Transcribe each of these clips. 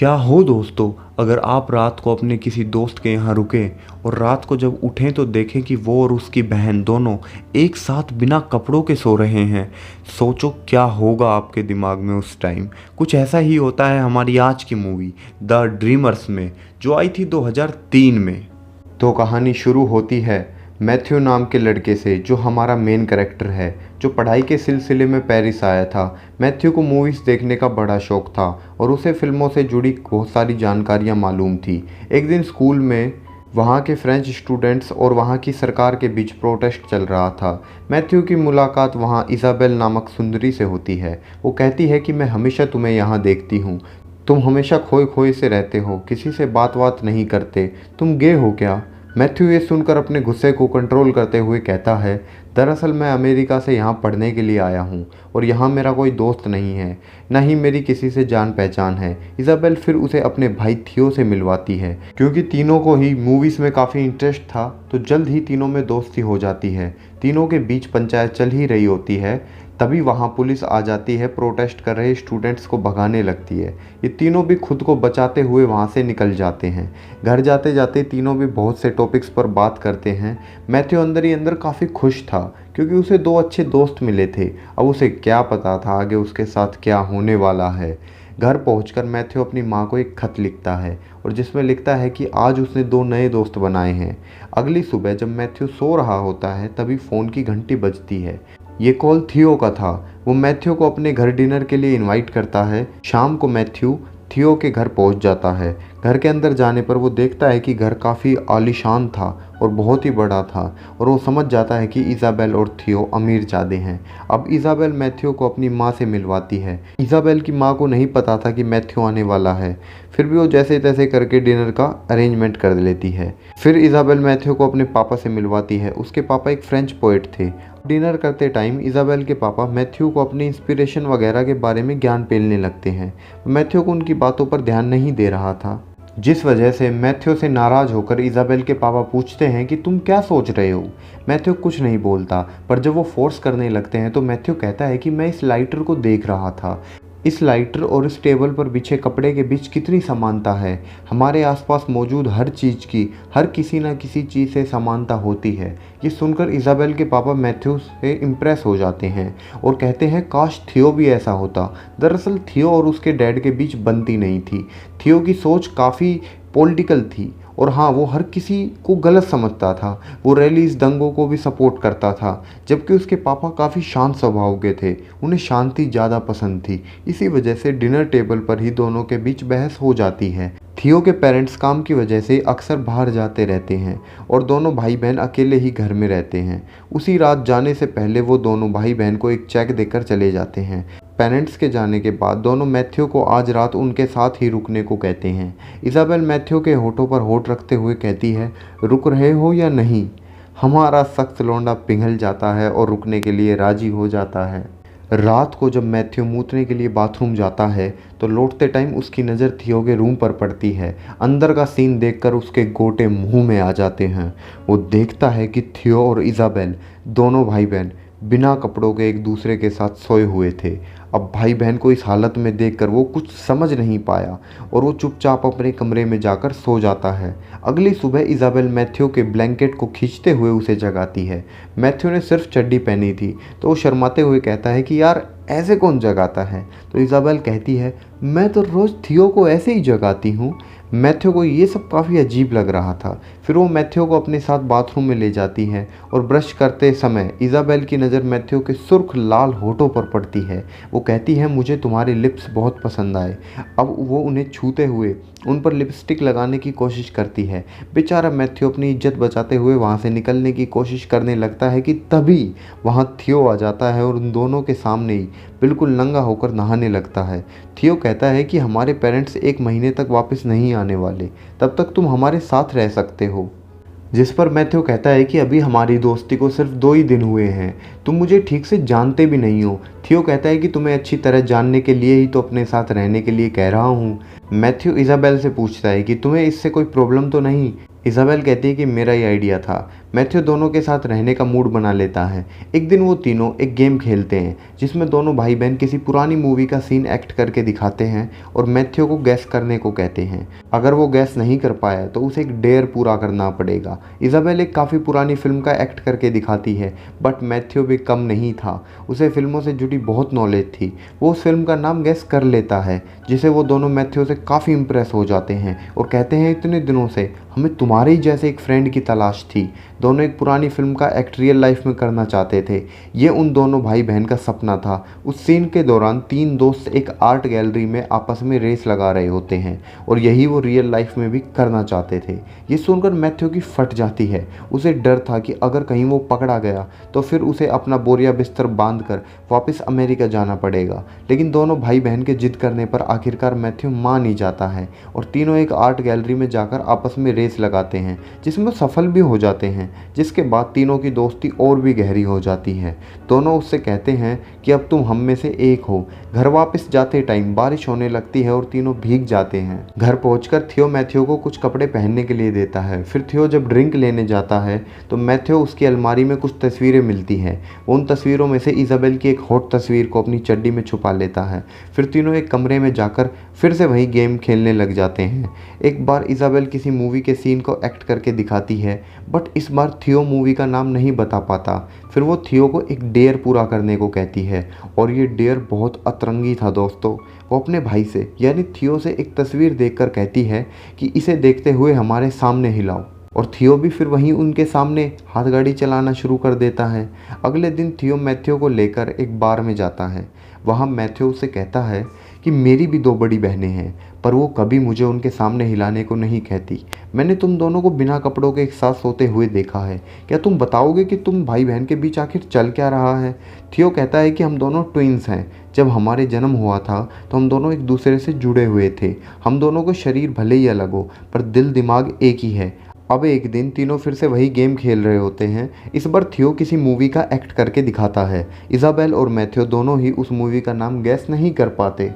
क्या हो दोस्तों, अगर आप रात को अपने किसी दोस्त के यहाँ रुके और रात को जब उठें तो देखें कि वो और उसकी बहन दोनों एक साथ बिना कपड़ों के सो रहे हैं। सोचो क्या होगा आपके दिमाग में उस टाइम। कुछ ऐसा ही होता है हमारी आज की मूवी द ड्रीमर्स में, जो आई थी 2003 में। तो कहानी शुरू होती है मैथ्यू नाम के लड़के से, जो हमारा मेन कैरेक्टर है, जो पढ़ाई के सिलसिले में पेरिस आया था। मैथ्यू को मूवीज़ देखने का बड़ा शौक था और उसे फिल्मों से जुड़ी बहुत सारी जानकारियाँ मालूम थी। एक दिन स्कूल में वहाँ के फ्रेंच स्टूडेंट्स और वहाँ की सरकार के बीच प्रोटेस्ट चल रहा था। मैथ्यू की मुलाकात वहाँ इज़ाबेल नामक सुंदरी से होती है। वो कहती है कि मैं हमेशा तुम्हें यहाँ देखती हूँ, तुम हमेशा खोए खोए से रहते हो, किसी से बात नहीं करते, तुम गे हो क्या? मैथ्यू ये सुनकर अपने गुस्से को कंट्रोल करते हुए कहता है, दरअसल मैं अमेरिका से यहाँ पढ़ने के लिए आया हूँ और यहाँ मेरा कोई दोस्त नहीं है, न ही मेरी किसी से जान पहचान है। इज़ाबेल फिर उसे अपने भाई थियो से मिलवाती है। क्योंकि तीनों को ही मूवीज़ में काफ़ी इंटरेस्ट था तो जल्द ही तीनों में दोस्ती हो जाती है। तीनों के बीच पंचायत चल ही रही होती है, तभी वहाँ पुलिस आ जाती है, प्रोटेस्ट कर रहे स्टूडेंट्स को भगाने लगती है। ये तीनों भी खुद को बचाते हुए वहाँ से निकल जाते हैं। घर जाते जाते तीनों भी बहुत से टॉपिक्स पर बात करते हैं। मैथ्यू अंदर ही अंदर काफ़ी खुश था क्योंकि उसे दो अच्छे दोस्त मिले थे। अब उसे क्या पता था आगे उसके साथ क्या होने वाला है। घर पहुंचकर मैथ्यू अपनी माँ को एक खत लिखता है और जिसमें लिखता है कि आज उसने दो नए दोस्त बनाए हैं। अगली सुबह जब मैथ्यू सो रहा होता है तभी फ़ोन की घंटी बजती है। ये कॉल थियो का था। वो मैथ्यू को अपने घर डिनर के लिए इनवाइट करता है। शाम को मैथ्यू थियो के घर पहुंच जाता है। घर के अंदर जाने पर वो देखता है कि घर काफ़ी आलीशान था और बहुत ही बड़ा था और वो समझ जाता है कि इज़ाबेल और थियो अमीरजादे हैं। अब इज़ाबेल मैथ्यू को अपनी माँ से मिलवाती है। इज़ाबेल की माँ को नहीं पता था कि मैथ्यू आने वाला है, फिर भी वो जैसे तैसे करके डिनर का अरेंजमेंट कर लेती है। फिर इज़ाबेल मैथ्यू को अपने पापा से मिलवाती है। उसके पापा एक फ्रेंच पोएट थे। डिनर करते टाइम इज़ाबेल के पापा मैथ्यू को अपनी इंस्पिरेशन वगैरह के बारे में ज्ञान पेलने लगते हैं। मैथ्यू को उनकी बातों पर ध्यान नहीं दे रहा था, जिस वजह से मैथ्यू से नाराज़ होकर इज़ाबेल के पापा पूछते हैं कि तुम क्या सोच रहे हो। मैथ्यू कुछ नहीं बोलता, पर जब वो फोर्स करने लगते हैं तो मैथ्यू कहता है कि मैं इस लाइटर को देख रहा था। इस लाइटर और इस टेबल पर बिछे कपड़े के बीच कितनी समानता है। हमारे आसपास मौजूद हर चीज़ की हर किसी न किसी चीज़ से समानता होती है। ये सुनकर इज़ाबेल के पापा मैथ्यू से इम्प्रेस हो जाते हैं और कहते हैं काश थियो भी ऐसा होता। दरअसल थियो और उसके डैड के बीच बनती नहीं थी। थियो की सोच काफ़ी पॉलिटिकल थी और हाँ, वो हर किसी को गलत समझता था। वो रैलीज दंगों को भी सपोर्ट करता था, जबकि उसके पापा काफ़ी शांत स्वभाव के थे। उन्हें शांति ज़्यादा पसंद थी। इसी वजह से डिनर टेबल पर ही दोनों के बीच बहस हो जाती है। थियो के पेरेंट्स काम की वजह से अक्सर बाहर जाते रहते हैं और दोनों भाई बहन अकेले ही घर में रहते हैं। उसी रात जाने से पहले वो दोनों भाई बहन को एक चेक देकर चले जाते हैं। पेरेंट्स के जाने के बाद दोनों मैथ्यू को आज रात उनके साथ ही रुकने को कहते हैं। इज़ाबेल मैथ्यू के होठों पर होठ रखते हुए कहती है, रुक रहे हो या नहीं? हमारा सख्त लौंडा पिघल जाता है और रुकने के लिए राजी हो जाता है। रात को जब मैथ्यू मूतने के लिए बाथरूम जाता है तो लौटते टाइम उसकी नज़र थियो के रूम पर पड़ती है। अंदर का सीन देखकर उसके गोटे मुंह में आ जाते हैं। वो देखता है कि थियो और इज़ाबेल दोनों भाई बहन बिना कपड़ों के एक दूसरे के साथ सोए हुए थे। अब भाई बहन को इस हालत में देखकर वो कुछ समझ नहीं पाया और वो चुपचाप अपने कमरे में जाकर सो जाता है। अगली सुबह इज़ाबेल मैथ्यू के ब्लैंकेट को खींचते हुए उसे जगाती है। मैथ्यू ने सिर्फ चड्डी पहनी थी तो वो शर्माते हुए कहता है कि यार ऐसे कौन जगाता है? तो इज़ाबेल कहती है, मैं तो रोज़ थियो को ऐसे ही जगाती हूँ। मैथ्यू को ये सब काफ़ी अजीब लग रहा था। फिर वो मैथ्यू को अपने साथ बाथरूम में ले जाती है और ब्रश करते समय इज़ाबेल की नज़र मैथ्यू के सुर्ख लाल होठों पर पड़ती है। वो कहती है, मुझे तुम्हारे लिप्स बहुत पसंद आए। अब वो उन्हें छूते हुए उन पर लिपस्टिक लगाने की कोशिश करती है। बेचारा मैथ्यू अपनी इज्जत बचाते हुए वहाँ से निकलने की कोशिश करने लगता है कि तभी वहाँ थियो आ जाता है और उन दोनों के सामने ही बिल्कुल नंगा होकर नहाने लगता है। थियो कहता है कि हमारे पेरेंट्स 1 महीने तक वापस नहीं आने वाले, तब तक तुम हमारे साथ रह सकते हो। जिस पर मैथ्यू कहता है कि अभी हमारी दोस्ती को सिर्फ 2 ही दिन हुए हैं, तुम मुझे ठीक से जानते भी नहीं हो। थियो कहता है कि तुम्हें अच्छी तरह जानने के लिए ही तो अपने साथ रहने के लिए कह रहा हूँ। मैथ्यू इज़ाबेल से पूछता है कि तुम्हें इससे कोई प्रॉब्लम तो नहीं? इज़ाबेल कहती है कि मेरा ही आइडिया था। मैथ्यू दोनों के साथ रहने का मूड बना लेता है। एक दिन वो तीनों एक गेम खेलते हैं जिसमें दोनों भाई बहन किसी पुरानी मूवी का सीन एक्ट करके दिखाते हैं और मैथ्यू को गैस करने को कहते हैं। अगर वो गैस नहीं कर पाया तो उसे एक डेयर पूरा करना पड़ेगा। इजाबेल एक काफ़ी पुरानी फिल्म का एक्ट करके दिखाती है, बट मैथ्यू भी कम नहीं था। उसे फिल्मों से जुड़ी बहुत नॉलेज थी। वो उस फिल्म का नाम गैस कर लेता है, जिसे वो दोनों मैथ्यू से काफ़ी इम्प्रेस हो जाते हैं और कहते हैं इतने दिनों से हमें तुम्हारे ही जैसे एक फ्रेंड की तलाश थी। दोनों एक पुरानी फिल्म का एक्ट रियल लाइफ में करना चाहते थे। ये उन दोनों भाई बहन का सपना था। उस सीन के दौरान तीन दोस्त एक आर्ट गैलरी में आपस में रेस लगा रहे होते हैं और यही वो रियल लाइफ में भी करना चाहते थे। ये सुनकर मैथ्यू की फट जाती है। उसे डर था कि अगर कहीं वो पकड़ा गया तो फिर उसे अपना बोरिया बिस्तर बांध कर वापस अमेरिका जाना पड़ेगा। लेकिन दोनों भाई बहन के जिद करने पर आखिरकार मैथ्यू मान ही जाता है और तीनों एक आर्ट गैलरी में जाकर आपस में रेस लगाते हैं, जिसमें सफल भी हो जाते हैं। जिसके बाद तीनों की दोस्ती और भी गहरी हो जाती है। दोनों उससे कहते हैं कि अब तुम हम में से एक हो। घर वापस जाते टाइम बारिश होने लगती है और तीनों भीग जाते हैं। घर पहुंचकर थियो मैथ्यू को कुछ कपड़े पहनने के लिए देता है। फिर थियो जब ड्रिंक लेने जाता है तो मैथ्यू उसकी अलमारी में कुछ तस्वीरें मिलती हैं। वो उन तस्वीरों में से इजाबेल की एक हॉट तस्वीर को अपनी चड्डी में छुपा लेता है। फिर तीनों एक कमरे में जाकर फिर से वही गेम खेलने लग जाते हैं। एक बार इजाबेल किसी मूवी के सीन को एक्ट करके दिखाती है, बट इस बार थियो मूवी का नाम नहीं बता पाता। फिर वो थियो को एक डेयर पूरा करने को कहती है और ये डेयर बहुत अतरंगी था दोस्तों। वो अपने भाई से यानी थियो से एक तस्वीर देखकर कहती है कि इसे देखते हुए हमारे सामने हिलाओ, और थियो भी फिर वहीं उनके सामने हाथ गाड़ी चलाना शुरू कर देता है। अगले दिन थियो मैथ्यू को लेकर एक बार में जाता है। वहाँ मैथ्यू उसे कहता है कि मेरी भी दो बड़ी बहनें हैं, पर वो कभी मुझे उनके सामने हिलाने को नहीं कहती। मैंने तुम दोनों को बिना कपड़ों के एक साथ सोते हुए देखा है। क्या तुम बताओगे कि तुम भाई बहन के बीच आखिर चल क्या रहा है? थियो कहता है कि हम दोनों ट्विंस हैं। जब हमारे जन्म हुआ था तो हम दोनों एक दूसरे से जुड़े हुए थे। हम दोनों को शरीर भले ही अलग हो, पर दिल दिमाग एक ही है। अब एक दिन तीनों फिर से वही गेम खेल रहे होते हैं। इस बार थियो किसी मूवी का एक्ट करके दिखाता है। इजाबेल और मैथ्यू दोनों ही उस मूवी का नाम गैस नहीं कर पाते।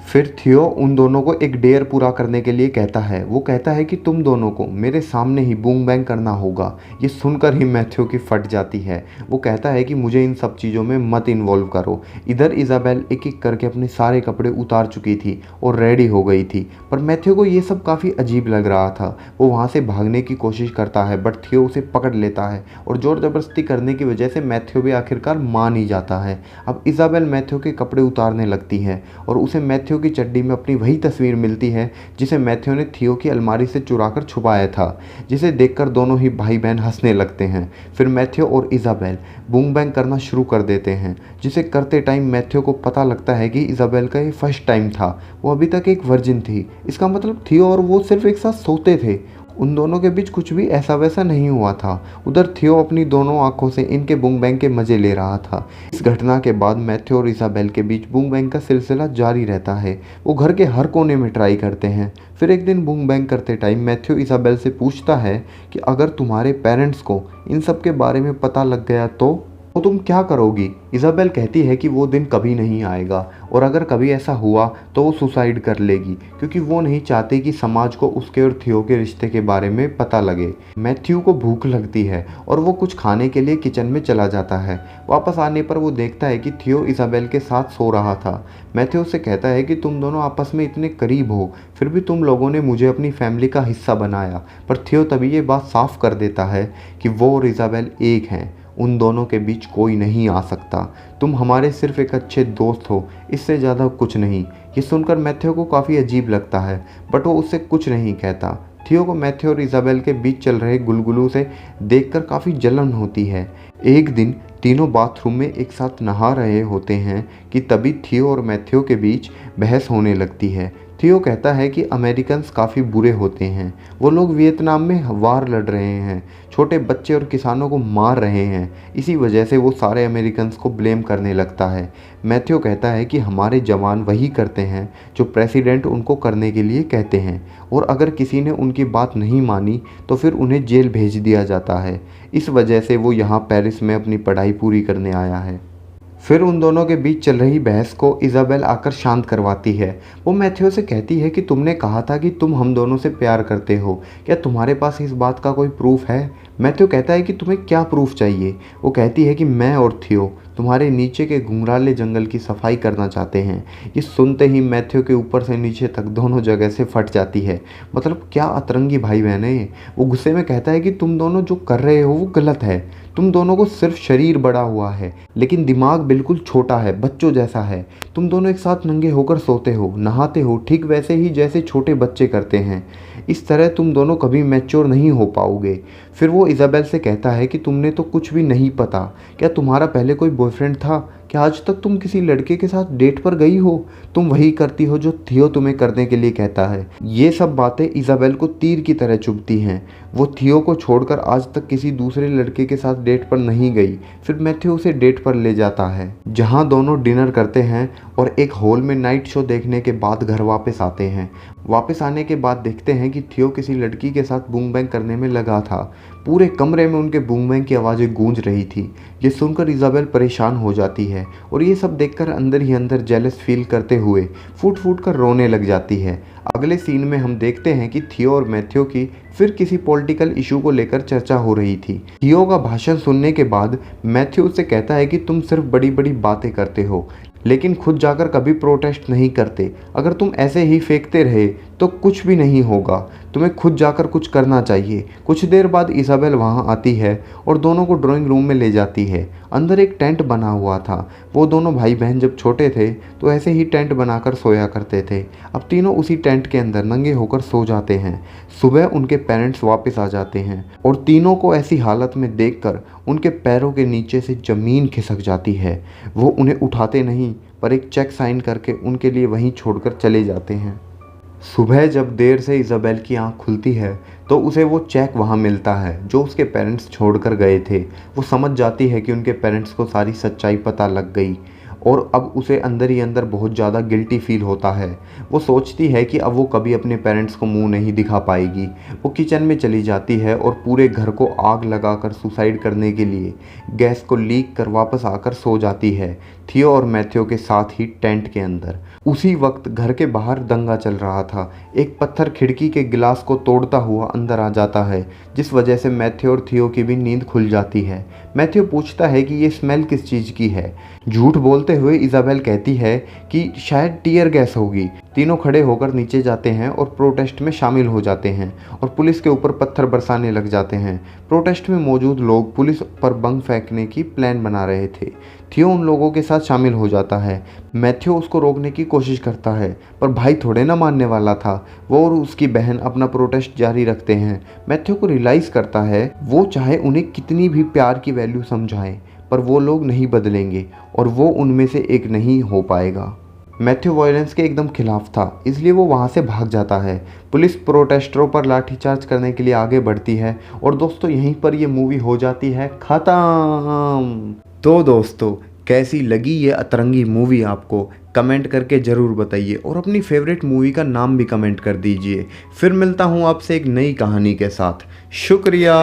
फिर थियो उन दोनों को एक डेयर पूरा करने के लिए कहता है। वो कहता है कि तुम दोनों को मेरे सामने ही बूम बैंग करना होगा। ये सुनकर ही मैथ्यू की फट जाती है। वो कहता है कि मुझे इन सब चीज़ों में मत इन्वॉल्व करो। इधर इजाबेल एक एक करके अपने सारे कपड़े उतार चुकी थी और रेडी हो गई थी, पर मैथ्यू को ये सब काफ़ी अजीब लग रहा था। वो वहाँ से भागने की कोशिश करता है, बट थियो उसे पकड़ लेता है और ज़ोर ज़बरदस्ती करने की वजह से मैथ्यू भी आखिरकार मान ही जाता है। अब इजाबेल मैथ्यू के कपड़े उतारने लगती है और उसे मैथ्यू की चड्डी में अपनी वही तस्वीर मिलती है जिसे मैथ्यू ने थियो की अलमारी से चुराकर छुपाया था, जिसे देखकर दोनों ही भाई बहन हंसने लगते हैं। फिर मैथ्यू और इजाबेल बूम बैंग करना शुरू कर देते हैं, जिसे करते टाइम मैथ्यू को पता लगता है कि इजाबेल का ये फर्स्ट टाइम था। वो अभी तक एक वर्जिन थी। इसका मतलब थियो और वो सिर्फ एक साथ सोते थे। उन दोनों के बीच कुछ भी ऐसा वैसा नहीं हुआ था। उधर थियो अपनी दोनों आंखों से इनके बूम बैंग के मजे ले रहा था। इस घटना के बाद मैथ्यू और इजाबेल के बीच बूम बैंग का सिलसिला जारी रहता है। वो घर के हर कोने में ट्राई करते हैं। फिर एक दिन बूम बैंग करते टाइम मैथ्यू इजाबेल से पूछता है कि अगर तुम्हारे पेरेंट्स को इन सब के बारे में पता लग गया तो तुम क्या करोगी? इजाबेल कहती है कि वो दिन कभी नहीं आएगा और अगर कभी ऐसा हुआ तो वो सुसाइड कर लेगी, क्योंकि वो नहीं चाहती कि समाज को उसके और थियो के रिश्ते के बारे में पता लगे। मैथ्यू को भूख लगती है और वो कुछ खाने के लिए किचन में चला जाता है। वापस आने पर वो देखता है कि थियो इजाबेल के साथ सो रहा था। मैथ्यू उससे कहता है कि तुम दोनों आपस में इतने करीब हो, फिर भी तुम लोगों ने मुझे अपनी फैमिली का हिस्सा बनाया। पर थियो तभी ये बात साफ कर देता है कि वो और इजाबेल एक हैं। उन दोनों के बीच कोई नहीं आ सकता। तुम हमारे सिर्फ एक अच्छे दोस्त हो, इससे ज़्यादा कुछ नहीं। ये सुनकर मैथ्यू को काफ़ी अजीब लगता है, बट वो उससे कुछ नहीं कहता। थियो को मैथ्यू और इजाबेल के बीच चल रहे गुलगुलू से देखकर काफ़ी जलन होती है। एक दिन तीनों बाथरूम में एक साथ नहा रहे होते हैं कि तभी थियो और मैथ्यू के बीच बहस होने लगती है। थियो कहता है कि अमेरिकन्स काफ़ी बुरे होते हैं। वो लोग वियतनाम में वार लड़ रहे हैं, छोटे बच्चे और किसानों को मार रहे हैं। इसी वजह से वो सारे अमेरिकन्स को ब्लेम करने लगता है। मैथ्यू कहता है कि हमारे जवान वही करते हैं जो प्रेसिडेंट उनको करने के लिए कहते हैं, और अगर किसी ने उनकी बात नहीं मानी तो फिर उन्हें जेल भेज दिया जाता है। इस वजह से वो यहाँ पेरिस में अपनी पढ़ाई पूरी करने आया है। फिर उन दोनों के बीच चल रही बहस को इजाबेल आकर शांत करवाती है। वो मैथ्यू से कहती है कि तुमने कहा था कि तुम हम दोनों से प्यार करते हो, क्या तुम्हारे पास इस बात का कोई प्रूफ है? मैथ्यू कहता है कि तुम्हें क्या प्रूफ चाहिए। वो कहती है कि मैं और थियो तुम्हारे नीचे के घुंघराले जंगल की सफाई करना चाहते हैं। ये सुनते ही मैथ्यू के ऊपर से नीचे तक दोनों जगह से फट जाती है। मतलब क्या अतरंगी भाई बहन है ये। वो गुस्से में कहता है कि तुम दोनों जो कर रहे हो वो गलत है। तुम दोनों को सिर्फ शरीर बड़ा हुआ है लेकिन दिमाग बिल्कुल छोटा है, बच्चों जैसा है। तुम दोनों एक साथ नंगे होकर सोते हो, नहाते हो, ठीक वैसे ही जैसे छोटे बच्चे करते हैं। इस तरह तुम दोनों कभी मैच्योर नहीं हो पाओगे। फिर वो इज़ाबेल से कहता है कि तुमने तो कुछ भी नहीं पता। क्या तुम्हारा पहले कोई बॉयफ्रेंड था? क्या आज तक तुम किसी लड़के के साथ डेट पर गई हो? तुम वही करती हो जो थियो तुम्हें करने के लिए कहता है। ये सब बातें इज़ाबेल को तीर की तरह चुभती हैं। वो थियो को छोड़कर आज तक किसी दूसरे लड़के के साथ डेट पर नहीं गई। फिर मैथ्यू उसे डेट पर ले जाता है जहाँ दोनों डिनर करते हैं और एक हॉल में नाइट शो देखने के बाद घर वापस आते हैं। वापस आने के बाद देखते हैं कि थियो किसी लड़की के साथ बूम बैंग करने में लगा था। पूरे कमरे में उनके बूम बैंग की आवाज़ें गूंज रही थी। ये सुनकर इज़ाबेल परेशान हो जाती है और ये सब देखकर अंदर ही अंदर जेलस फील करते हुए फूट फूट कर रोने लग जाती है। अगले सीन में हम देखते हैं कि थियो और मैथ्यू की फिर किसी पॉलिटिकल इशू को लेकर चर्चा हो रही थी। थियो का भाषण सुनने के बाद मैथ्यू उससे कहता है कि तुम सिर्फ बड़ी बड़ी बातें करते हो लेकिन खुद जाकर कभी प्रोटेस्ट नहीं करते। अगर तुम ऐसे ही फेंकते रहे तो कुछ भी नहीं होगा। तुम्हें खुद जाकर कुछ करना चाहिए। कुछ देर बाद इज़ाबेल वहाँ आती है और दोनों को ड्राइंग रूम में ले जाती है। अंदर एक टेंट बना हुआ था। वो दोनों भाई बहन जब छोटे थे तो ऐसे ही टेंट बनाकर सोया करते थे। अब तीनों उसी टेंट के अंदर नंगे होकर सो जाते हैं। सुबह उनके पेरेंट्स वापस आ जाते हैं और तीनों को ऐसी हालत में देखकर उनके पैरों के नीचे से ज़मीन खिसक जाती है। वो उन्हें उठाते नहीं पर एक चेक साइन करके उनके लिए वहीं छोड़कर चले जाते हैं। सुबह जब देर से इज़ाबेल की आंख खुलती है तो उसे वो चेक वहाँ मिलता है जो उसके पेरेंट्स छोड़कर गए थे। वो समझ जाती है कि उनके पेरेंट्स को सारी सच्चाई पता लग गई और अब उसे अंदर ही अंदर बहुत ज़्यादा गिल्टी फील होता है। वो सोचती है कि अब वो कभी अपने पेरेंट्स को मुंह नहीं दिखा पाएगी। वो किचन में चली जाती है और पूरे घर को आग लगाकर सुसाइड करने के लिए गैस को लीक कर वापस आकर सो जाती है थियो और मैथ्यू के साथ ही टेंट के अंदर। उसी वक्त घर के बाहर दंगा चल रहा था। एक पत्थर खिड़की के गिलास को तोड़ता हुआ अंदर आ जाता है जिस वजह से मैथ्यू और थियो की भी नींद खुल जाती है। मैथ्यू पूछता है कि ये स्मेल किस चीज़ की है। झूठ बोलते हुए इज़ाबेल कहती है कि शायद टीयर गैस होगी। तीनों खड़े होकर नीचे जाते हैं और प्रोटेस्ट में शामिल हो जाते हैं और पुलिस के ऊपर पत्थर बरसाने लग जाते हैं। प्रोटेस्ट में मौजूद लोग पुलिस पर बम फेंकने की प्लान बना रहे थे। थियो उन लोगों के साथ शामिल हो जाता है। मैथ्यू उसको रोकने की कोशिश करता है पर भाई थोड़े ना मानने वाला था। वो और उसकी बहन अपना प्रोटेस्ट जारी रखते हैं। मैथ्यू को रियलाइज़ करता है वो चाहे उन्हें कितनी भी प्यार की वैल्यू समझाएं पर वो लोग नहीं बदलेंगे और वो उनमें से एक नहीं हो पाएगा। मैथ्यू वायलेंस के एकदम खिलाफ था इसलिए वो वहाँ से भाग जाता है। पुलिस प्रोटेस्टरों पर लाठीचार्ज करने के लिए आगे बढ़ती है और दोस्तों यहीं पर ये मूवी हो जाती है ख़त्म। तो दोस्तों कैसी लगी ये अतरंगी मूवी आपको कमेंट करके ज़रूर बताइए और अपनी फेवरेट मूवी का नाम भी कमेंट कर दीजिए। फिर मिलता हूँ आपसे एक नई कहानी के साथ। शुक्रिया।